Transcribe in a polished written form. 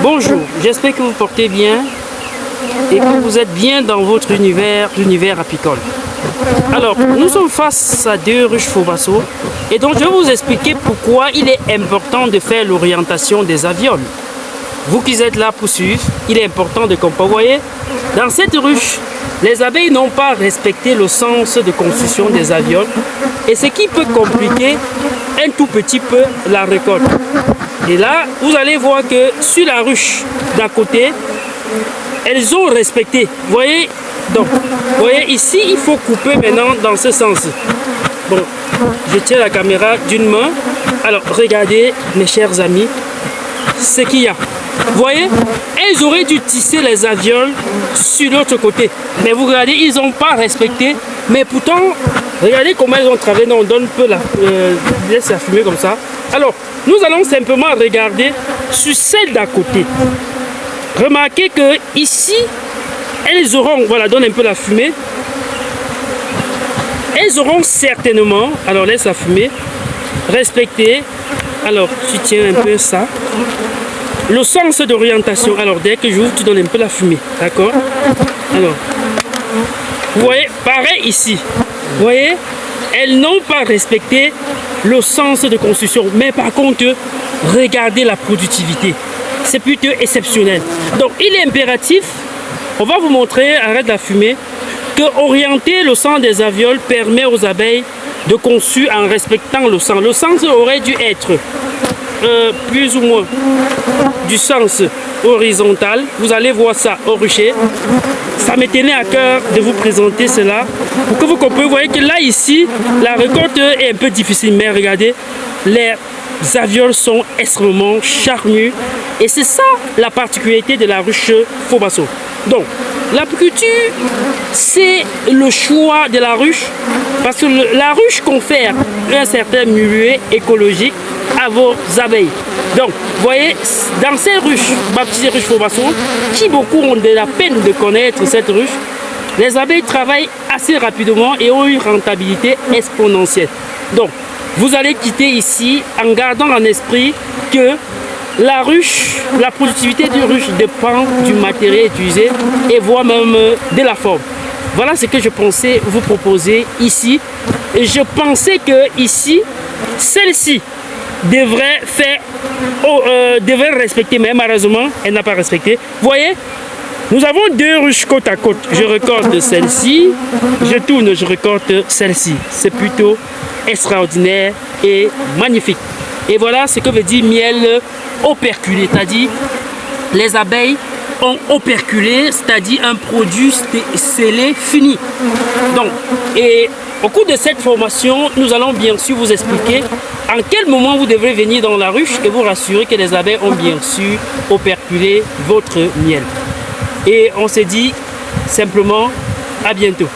Bonjour, j'espère que vous portez bien et que vous êtes bien dans votre univers, l'univers apicole. Alors, nous sommes face à deux ruches Fobasso et donc je vais vous expliquer pourquoi il est important de faire l'orientation des avioles. Vous qui êtes là pour suivre, il est important de comprendre. Vous voyez, dans cette ruche, les abeilles n'ont pas respecté le sens de construction des avioles et ce qui peut compliquer un tout petit peu la récolte. Et là, vous allez voir que sur la ruche d'à côté, elles ont respecté. Vous voyez, donc, vous voyez ici, il faut couper maintenant dans ce sens. Bon, je tiens la caméra d'une main. Alors, regardez, mes chers amis, ce qu'il y a. Vous voyez, elles auraient dû tisser les avioles sur l'autre côté. Mais vous regardez, ils n'ont pas respecté. Mais pourtant, regardez comment elles ont travaillé. Non, on donne un peu la, laisse la fumée comme ça. Alors, nous allons simplement regarder sur celle d'à côté. Remarquez que ici, elles auront, voilà, donne un peu la fumée. Elles auront certainement, alors laisse la fumée, respecté. Alors, tu tiens un peu ça. Le sens d'orientation. Alors, dès que j'ouvre, tu donnes un peu la fumée. D'accord? Alors, vous voyez, pareil ici. Vous voyez, elles n'ont pas respecté le sens de construction. Mais par contre, regardez la productivité. C'est plutôt exceptionnel. Donc, il est impératif, on va vous montrer, arrête la fumée, que orienter le sens des avioles permet aux abeilles de conçu en respectant le sens. Le sens aurait dû être plus ou moins du sens horizontal. Vous allez voir ça au rucher. Ça me tenait à cœur de vous présenter cela pour que vous compreniez. Vous voyez que là, ici, la récolte est un peu difficile, mais regardez, les avioles sont extrêmement charnues et c'est ça la particularité de la ruche Fobasso. Donc, l'apiculture, c'est le choix de la ruche parce que la ruche confère un certain milieu écologique à vos abeilles. Donc, vous voyez, dans ces ruches, baptisées ruche Fobasso, qui beaucoup ont de la peine de connaître cette ruche, les abeilles travaillent assez rapidement et ont une rentabilité exponentielle. Donc, vous allez quitter ici en gardant en esprit que la ruche, la productivité d'une ruche dépend du matériel utilisé et voire même de la forme. Voilà ce que je pensais vous proposer ici. Et je pensais que ici, celle-ci devrait respecter, mais malheureusement, elle n'a pas respecté. Vous voyez, nous avons deux ruches côte à côte. Je récolte celle-ci, je tourne, je récolte celle-ci. C'est plutôt extraordinaire et magnifique. Et voilà ce que veut dire miel operculé, c'est-à-dire les abeilles ont operculé, c'est-à-dire un produit scellé fini. Donc, et au cours de cette formation, nous allons bien sûr vous expliquer en quel moment vous devrez venir dans la ruche et vous rassurer que les abeilles ont bien sûr operculé votre miel. Et on se dit simplement à bientôt.